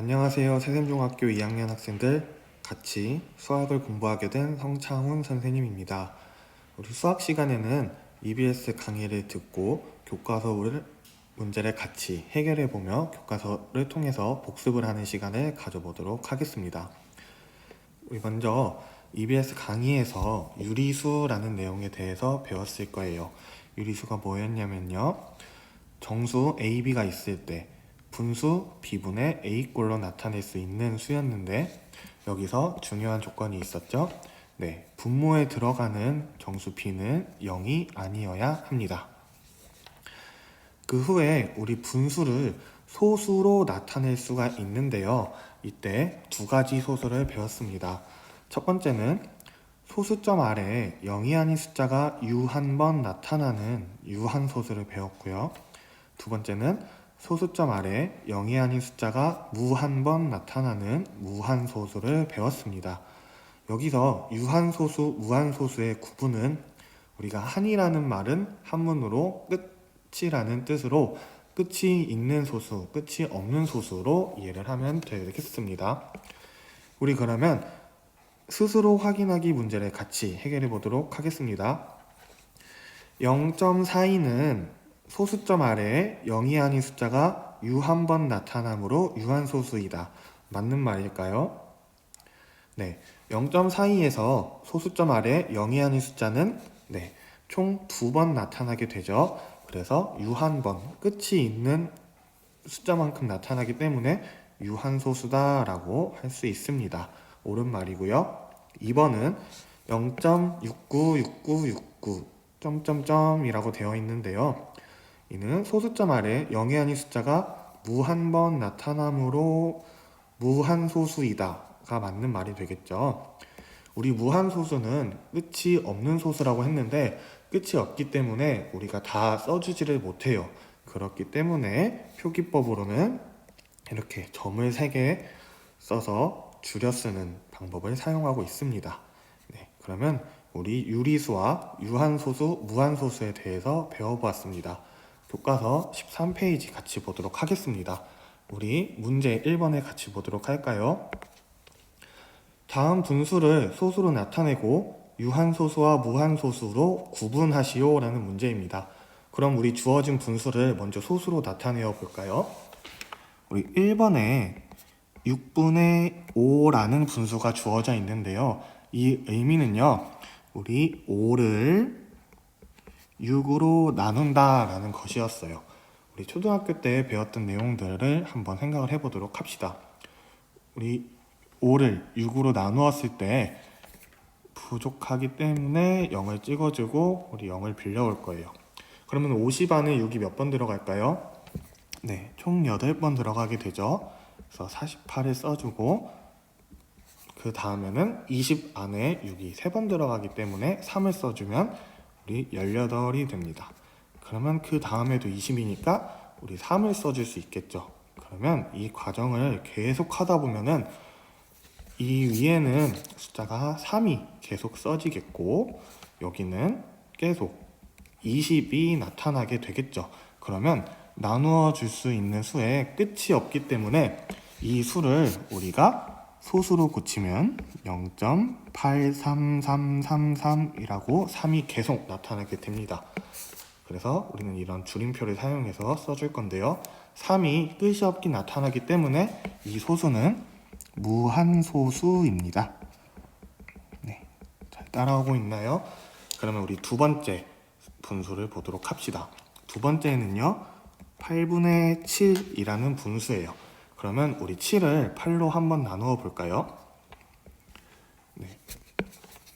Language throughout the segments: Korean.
안녕하세요. 새샘중학교 2학년 학생들 같이 수학을 공부하게 된 성창훈 선생님입니다. 우리 수학 시간에는 EBS 강의를 듣고 교과서 문제를 같이 해결해보며 교과서를 통해서 복습을 하는 시간을 가져보도록 하겠습니다. 우리 먼저 EBS 강의에서 유리수라는 내용에 대해서 배웠을 거예요. 유리수가 뭐였냐면요, 정수 A, B가 있을 때 분수 B분의 A꼴로 나타낼 수 있는 수였는데, 여기서 중요한 조건이 있었죠. 네, 분모에 들어가는 정수 B는 0이 아니어야 합니다. 그 후에 우리 분수를 소수로 나타낼 수가 있는데요, 이때 두 가지 소수를 배웠습니다. 첫 번째는 소수점 아래에 0이 아닌 숫자가 유한번 나타나는 유한소수를 배웠고요. 두 번째는 소수점 아래 0이 아닌 숫자가 무한번 나타나는 무한소수를 배웠습니다. 여기서 유한소수, 무한소수의 구분은 우리가 한이라는 말은 한문으로 끝이라는 뜻으로 끝이 있는 소수, 끝이 없는 소수로 이해를 하면 되겠습니다. 우리 그러면 스스로 확인하기 문제를 같이 해결해 보도록 하겠습니다. 0.42는 소수점 아래에 0이 아닌 숫자가 유한번 나타나므로 유한소수이다. 맞는 말일까요? 네, 0.42에서 소수점 아래에 0이 아닌 숫자는 총 2번 나타나게 되죠. 그래서 유한번, 끝이 있는 숫자만큼 나타나기 때문에 유한소수다라고 할 수 있습니다. 옳은 말이고요. 2번은 0.696969 점점점이라고 되어 있는데요, 이는 소수점 아래 0이 아닌 숫자가 무한번 나타나므로 무한소수이다가 맞는 말이 되겠죠. 우리 무한소수는 끝이 없는 소수라고 했는데 끝이 없기 때문에 우리가 다 써주지를 못해요. 그렇기 때문에 표기법으로는 이렇게 점을 3개 써서 줄여 쓰는 방법을 사용하고 있습니다. 그러면 우리 유리수와 유한소수, 무한소수에 대해서 배워보았습니다. 교과서 13페이지 같이 보도록 하겠습니다. 우리 문제 1번에 같이 보도록 할까요? 다음 분수를 소수로 나타내고 유한소수와 무한소수로 구분하시오 라는 문제입니다. 그럼 우리 주어진 분수를 먼저 소수로 나타내어 볼까요? 우리 1번에 6분의 5라는 분수가 주어져 있는데요, 이 의미는요, 우리 5를 6으로 나눈다 라는 것이었어요. 우리 초등학교 때 배웠던 내용들을 한번 생각을 해보도록 합시다. 우리 5를 6으로 나누었을 때 부족하기 때문에 0을 찍어주고 우리 0을 빌려올 거예요. 그러면 50 안에 6이 몇 번 들어갈까요? 네, 총 8번 들어가게 되죠. 그래서 48을 써주고 그 다음에는 20 안에 6이 3번 들어가기 때문에 3을 써주면 우리 18이 됩니다. 그러면 그 다음에도 20이니까 우리 3을 써줄 수 있겠죠. 그러면 이 과정을 계속 하다 보면은 이 위에는 숫자가 3이 계속 써지겠고 여기는 계속 20이 나타나게 되겠죠. 그러면 나누어 줄 수 있는 수에 끝이 없기 때문에 이 수를 우리가 소수로 고치면 0.83333이라고 3이 계속 나타나게 됩니다. 그래서 우리는 이런 줄임표를 사용해서 써줄 건데요, 3이 끝이 없게 나타나기 때문에 이 소수는 무한소수입니다. 네, 잘 따라오고 있나요? 그러면 우리 두 번째 분수를 보도록 합시다. 두 번째는요, 8분의 7이라는 분수예요. 그러면 우리 7을 8로 한번 나누어 볼까요? 네,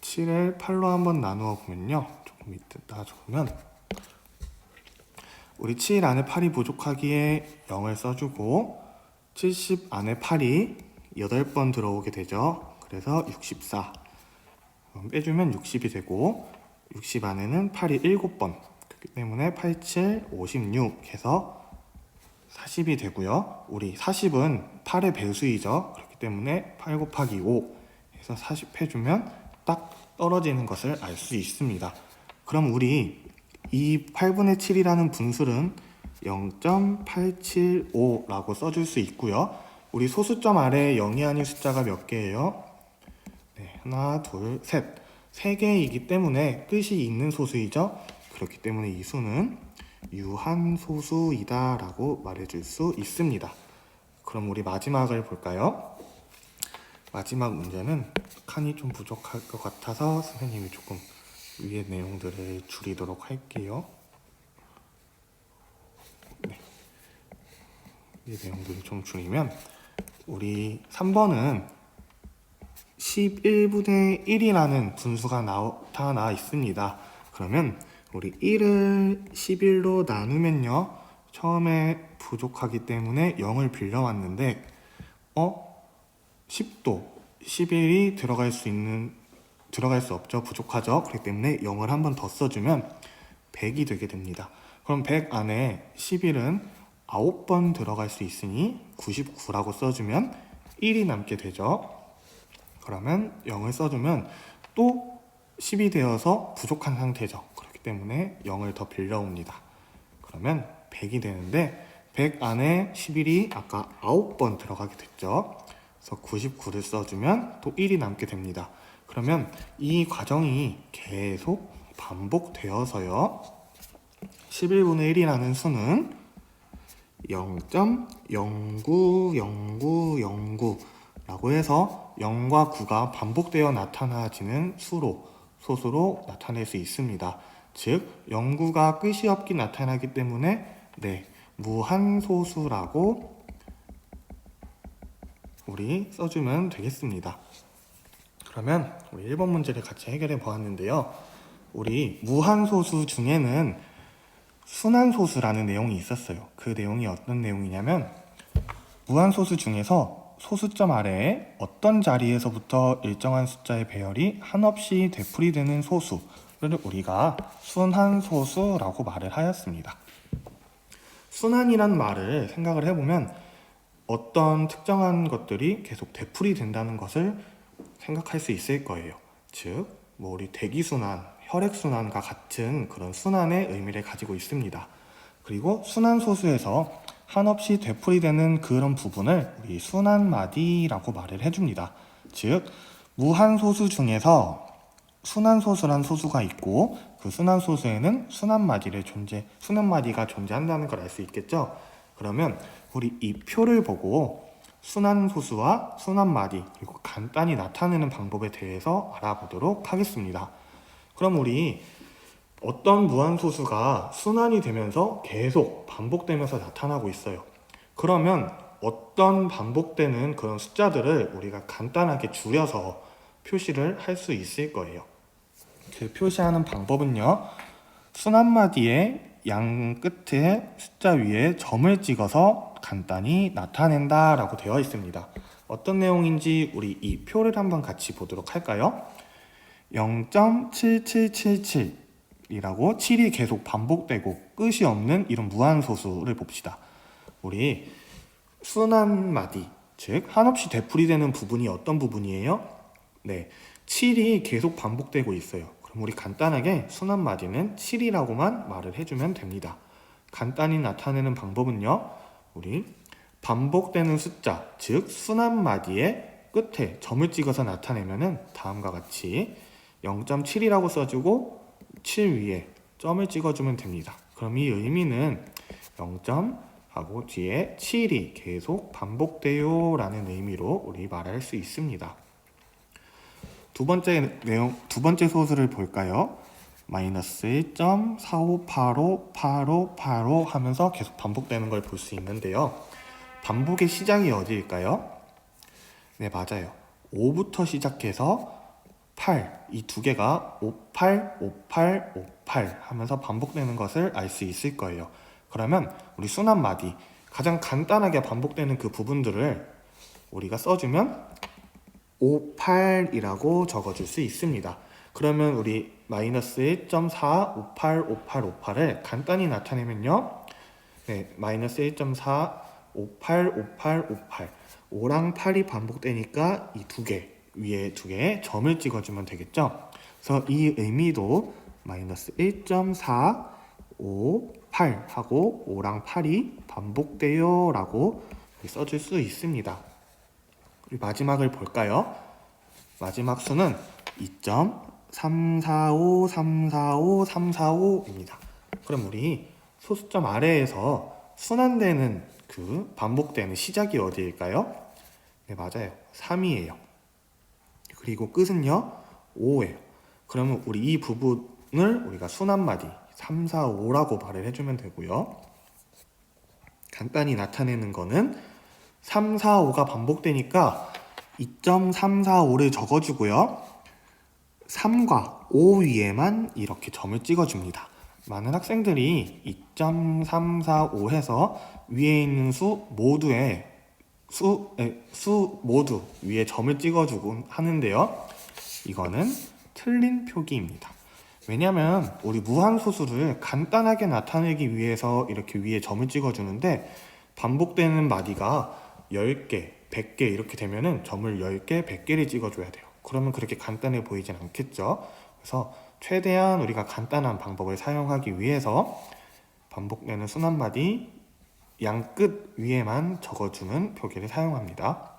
7을 8로 한번 나누어 보면요, 조금 이따 적으면 우리 7 안에 8이 부족하기에 0을 써주고 70 안에 8이 8번 들어오게 되죠. 그래서 64 빼주면 60이 되고 60 안에는 8이 7번, 그렇기 때문에 87, 56 해서 40이 되고요. 우리 40은 8의 배수이죠. 그렇기 때문에 8 곱하기 5 해서 40 해주면 딱 떨어지는 것을 알 수 있습니다. 그럼 우리 이 8분의 7이라는 분수는 0.875라고 써줄 수 있고요. 우리 소수점 아래에 0이 아닌 숫자가 몇 개예요? 네, 하나, 둘, 셋. 3개이기 때문에 뜻이 있는 소수이죠. 그렇기 때문에 이 수는 유한소수이다 라고 말해줄 수 있습니다. 그럼 우리 마지막을 볼까요? 마지막 문제는 칸이 좀 부족할 것 같아서 선생님이 조금 위의 내용들을 줄이도록 할게요. 네. 위의 내용들을 좀 줄이면 우리 3번은 11분의 1이라는 분수가 나타나 있습니다. 그러면 우리 1을 11로 나누면요, 처음에 부족하기 때문에 0을 빌려왔는데 10도 11이 들어갈 수 없죠. 부족하죠. 그렇기 때문에 0을 한 번 더 써주면 100이 되게 됩니다. 그럼 100 안에 11은 9번 들어갈 수 있으니 99라고 써주면 1이 남게 되죠. 그러면 0을 써주면 또 10이 되어서 부족한 상태죠. 그렇기 때문에 0을 더 빌려옵니다. 그러면 100이 되는데 100 안에 11이 아까 9번 들어가게 됐죠. 그래서 99를 써주면 또 1이 남게 됩니다. 그러면 이 과정이 계속 반복되어서요, 11분의 1이라는 수는 0.090909라고 해서 0과 9가 반복되어 나타나지는 소수로 나타낼 수 있습니다. 즉 0,9가 끝이 없게 나타나기 때문에 무한소수라고 우리 써주면 되겠습니다. 그러면 우리 1번 문제를 같이 해결해 보았는데요. 우리 무한소수 중에는 순환소수라는 내용이 있었어요. 그 내용이 어떤 내용이냐면, 무한소수 중에서 소수점 아래에 어떤 자리에서부터 일정한 숫자의 배열이 한없이 되풀이되는 소수를 우리가 순환소수라고 말을 하였습니다. 순환이란 말을 생각을 해보면 어떤 특정한 것들이 계속 되풀이된다는 것을 생각할 수 있을 거예요. 즉, 우리 대기순환, 혈액순환과 같은 그런 순환의 의미를 가지고 있습니다. 그리고 순환소수에서 한없이 되풀이되는 그런 부분을 우리 순환마디라고 말을 해줍니다. 즉, 무한소수 중에서 순환소수란 소수가 있고 그 순환소수에는 순환마디가 존재한다는 걸 알 수 있겠죠? 그러면 우리 이 표를 보고 순환소수와 순환마디, 그리고 간단히 나타내는 방법에 대해서 알아보도록 하겠습니다. 그럼 우리 어떤 무한소수가 순환이 되면서 계속 반복되면서 나타나고 있어요. 그러면 어떤 반복되는 그런 숫자들을 우리가 간단하게 줄여서 표시를 할 수 있을 거예요. 그 표시하는 방법은요, 순환마디의 양 끝에 숫자 위에 점을 찍어서 간단히 나타낸다 라고 되어 있습니다. 어떤 내용인지 우리 이 표를 한번 같이 보도록 할까요? 0.7777 이라고 7이 계속 반복되고 끝이 없는 이런 무한소수를 봅시다. 우리 순환마디, 즉 한없이 되풀이되는 부분이 어떤 부분이에요? 7이 계속 반복되고 있어요. 그럼 우리 간단하게 순환마디는 7이라고만 말을 해주면 됩니다. 간단히 나타내는 방법은요, 우리 반복되는 숫자, 즉 순환마디의 끝에 점을 찍어서 나타내면은 다음과 같이 0.7이라고 써주고 7 위에 점을 찍어주면 됩니다. 그럼 이 의미는 0점 하고 뒤에 7이 계속 반복돼요 라는 의미로 우리 말할 수 있습니다. 두 번째 소수를 볼까요? 마이너스 1.45858585 하면서 계속 반복되는 걸 볼 수 있는데요. 반복의 시작이 어디일까요? 네, 맞아요. 5부터 시작해서 8, 이 두 개가 58, 58, 58 하면서 반복되는 것을 알 수 있을 거예요. 그러면 우리 순환마디, 가장 간단하게 반복되는 그 부분들을 우리가 써주면 58이라고 적어줄 수 있습니다. 그러면 우리 마이너스 1.4, 58, 58, 58을 간단히 나타내면요, 마이너스 1.4, 58, 58, 58 5랑 8이 반복되니까 이 두 개, 위에 두 개에 점을 찍어주면 되겠죠. 그래서 이 의미도 마이너스 1.4, 5, 8 하고 5랑 8이 반복돼요 라고 써줄 수 있습니다. 그리고 마지막을 볼까요? 마지막 수는 2.345345345입니다. 그럼 우리 소수점 아래에서 순환되는 그 반복되는 시작이 어디일까요? 네, 맞아요. 3이에요. 그리고 끝은요, 5예요. 그러면 우리 이 부분을 우리가 순환마디 3, 4, 5라고 말을 해주면 되고요. 간단히 나타내는 거는 3, 4, 5가 반복되니까 2.345를 적어주고요. 3과 5 위에만 이렇게 점을 찍어줍니다. 많은 학생들이 2.345 해서 위에 있는 수 모두 위에 점을 찍어주곤 하는데요. 이거는 틀린 표기입니다. 왜냐면 우리 무한소수를 간단하게 나타내기 위해서 이렇게 위에 점을 찍어주는데 반복되는 마디가 10개, 100개 이렇게 되면은 점을 10개, 100개를 찍어줘야 돼요. 그러면 그렇게 간단해 보이진 않겠죠. 그래서 최대한 우리가 간단한 방법을 사용하기 위해서 반복되는 순환마디 양 끝 위에만 적어주는 표기를 사용합니다.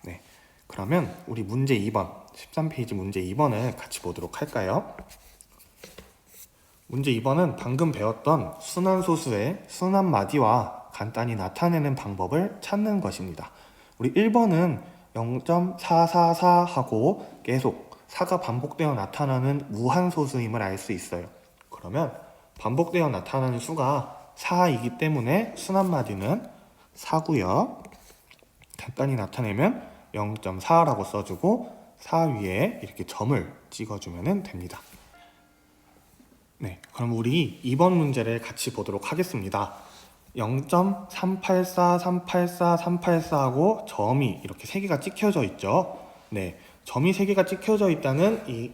네, 그러면 우리 문제 2번, 13페이지 문제 2번을 같이 보도록 할까요? 문제 2번은 방금 배웠던 순환소수의 순환마디와 간단히 나타내는 방법을 찾는 것입니다. 우리 1번은 0.444 하고 계속 4가 반복되어 나타나는 무한소수임을 알 수 있어요. 그러면 반복되어 나타나는 수가 4이기 때문에 순환마디는 4고요. 간단히 나타내면 0.4라고 써주고 4 위에 이렇게 점을 찍어주면 됩니다. 네, 그럼 우리 2번 문제를 같이 보도록 하겠습니다. 0.384, 384, 384하고 점이 이렇게 3개가 찍혀져 있죠. 네, 점이 3개가 찍혀져 있다는 이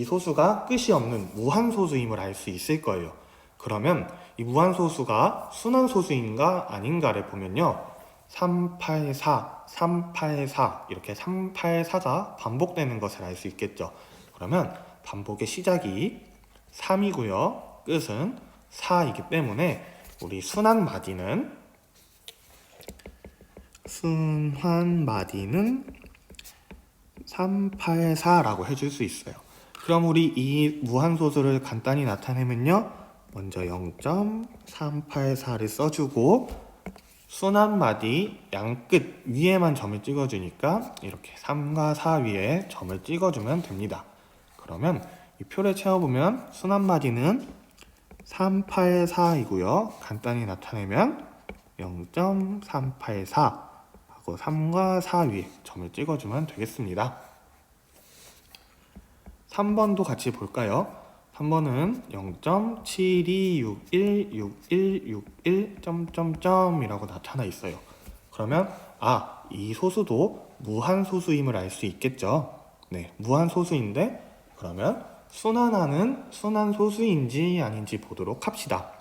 소수가 끝이 없는 무한소수임을 알 수 있을 거예요. 그러면 이 무한소수가 순환소수인가 아닌가를 보면요. 384, 384 이렇게 384가 반복되는 것을 알 수 있겠죠. 그러면 반복의 시작이 3이고요. 끝은 4이기 때문에 우리 순환마디는 384라고 해줄 수 있어요. 그럼 우리 이 무한소수를 간단히 나타내면요. 먼저 0.384를 써주고 순환마디 양 끝 위에만 점을 찍어주니까 이렇게 3과 4 위에 점을 찍어주면 됩니다. 그러면 이 표를 채워보면 순환마디는 384이고요. 간단히 나타내면 0.384 하고 3과 4 위에 점을 찍어주면 되겠습니다. 3번도 같이 볼까요? 3번은 0.72616161 이라고 나타나 있어요. 그러면 이 소수도 무한소수임을 알 수 있겠죠. 네, 무한소수인데 그러면 순환하는 순환소수인지 아닌지 보도록 합시다.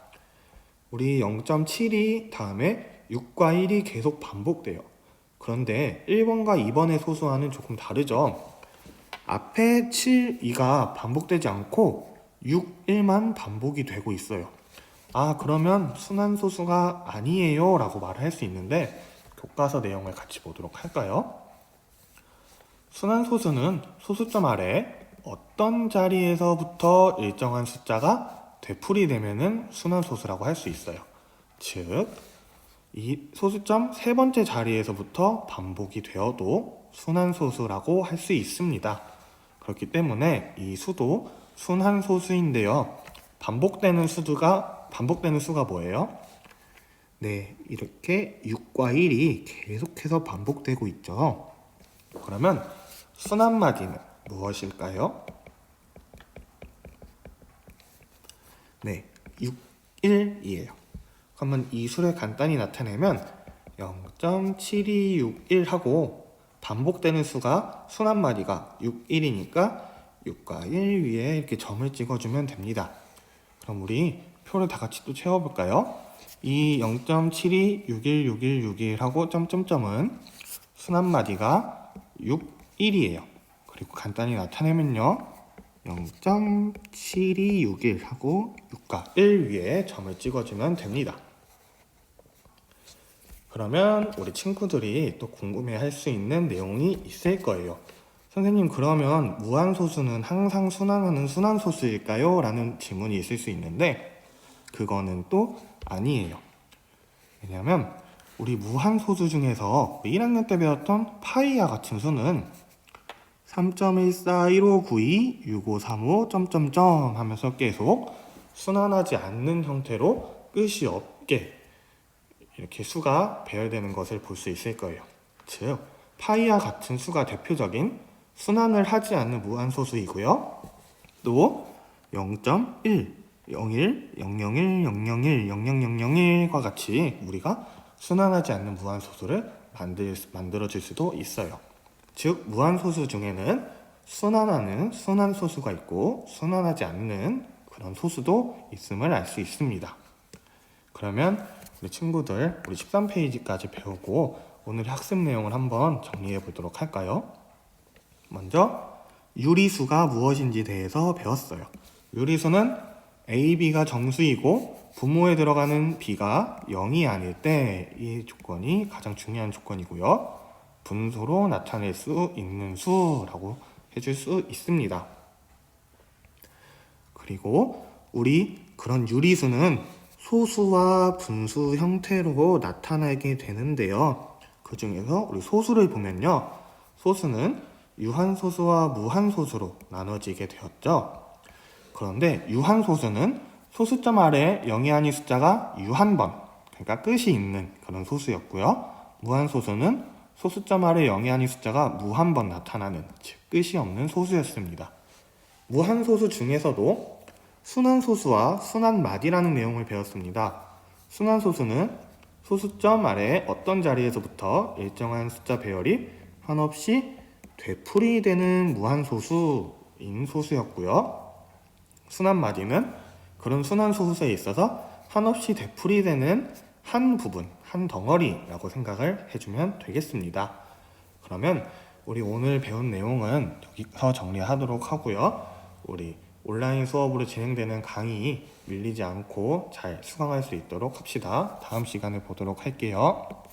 우리 0.72 다음에 6과 1이 계속 반복돼요. 그런데 1번과 2번의 소수와는 조금 다르죠. 앞에 7, 2가 반복되지 않고 6, 1만 반복이 되고 있어요. 그러면 순환소수가 아니에요 라고 말을 할 수 있는데 교과서 내용을 같이 보도록 할까요? 순환소수는 소수점 아래 어떤 자리에서부터 일정한 숫자가 되풀이되면은 순환소수라고 할 수 있어요. 즉, 이 소수점 세 번째 자리에서부터 반복이 되어도 순환소수라고 할 수 있습니다. 그렇기 때문에 이 수도 순환소수인데요. 반복되는 수가 뭐예요? 네, 이렇게 6과 1이 계속해서 반복되고 있죠. 그러면 순환마디는 무엇일까요? 네, 6, 1이에요. 그러면 이 수를 간단히 나타내면 0.7261 하고 반복되는 수가 순환마디가 6, 1이니까 6과 1 위에 이렇게 점을 찍어주면 됩니다. 그럼 우리 표를 다 같이 또 채워볼까요? 이 0.72616161 하고 점점점은 순환마디가 6, 1이에요. 그리고 간단히 나타내면요. 0.7261 하고 6과 1 위에 점을 찍어주면 됩니다. 그러면 우리 친구들이 또 궁금해할 수 있는 내용이 있을 거예요. 선생님, 그러면 무한소수는 항상 순환하는 순환소수일까요? 라는 질문이 있을 수 있는데 그거는 또 아니에요. 왜냐면 우리 무한소수 중에서 1학년 때 배웠던 파이와 같은 수는 3.1415926535 점점점 하면서 계속 순환하지 않는 형태로 끝이 없게 이렇게 수가 배열되는 것을 볼 수 있을 거예요. 즉 파이와 같은 수가 대표적인 순환을 하지 않는 무한소수이고요. 또 0.1, 01, 001, 001, 0000과 같이 우리가 순환하지 않는 무한소수를 만들어줄 수도 있어요. 즉 무한소수 중에는 순환하는 순환소수가 있고 순환하지 않는 그런 소수도 있음을 알 수 있습니다. 그러면 우리 친구들 우리 13페이지까지 배우고 오늘 학습 내용을 한번 정리해 보도록 할까요? 먼저 유리수가 무엇인지 대해서 배웠어요. 유리수는 A, B가 정수이고 분모에 들어가는 B가 0이 아닐 때 이 조건이 가장 중요한 조건이고요. 분수로 나타낼 수 있는 수라고 해줄 수 있습니다. 그리고 우리 그런 유리수는 소수와 분수 형태로 나타나게 되는데요. 그 중에서 우리 소수를 보면요. 소수는 유한소수와 무한소수로 나눠지게 되었죠. 그런데 유한소수는 소수점 아래 0이 아닌 숫자가 유한번, 그러니까 끝이 있는 그런 소수였고요. 무한소수는 소수점 아래 0이 아닌 숫자가 무한번 나타나는, 즉 끝이 없는 소수였습니다. 무한소수 중에서도 순환소수와 순환마디라는 내용을 배웠습니다. 순환소수는 소수점 아래 어떤 자리에서부터 일정한 숫자 배열이 한없이 되풀이되는 무한소수인 소수였고요. 순환마디는 그런 순환소수에 있어서 한없이 되풀이되는 한 부분, 한 덩어리라고 생각을 해주면 되겠습니다. 그러면 우리 오늘 배운 내용은 여기서 정리하도록 하고요. 우리 온라인 수업으로 진행되는 강의 밀리지 않고 잘 수강할 수 있도록 합시다. 다음 시간에 보도록 할게요.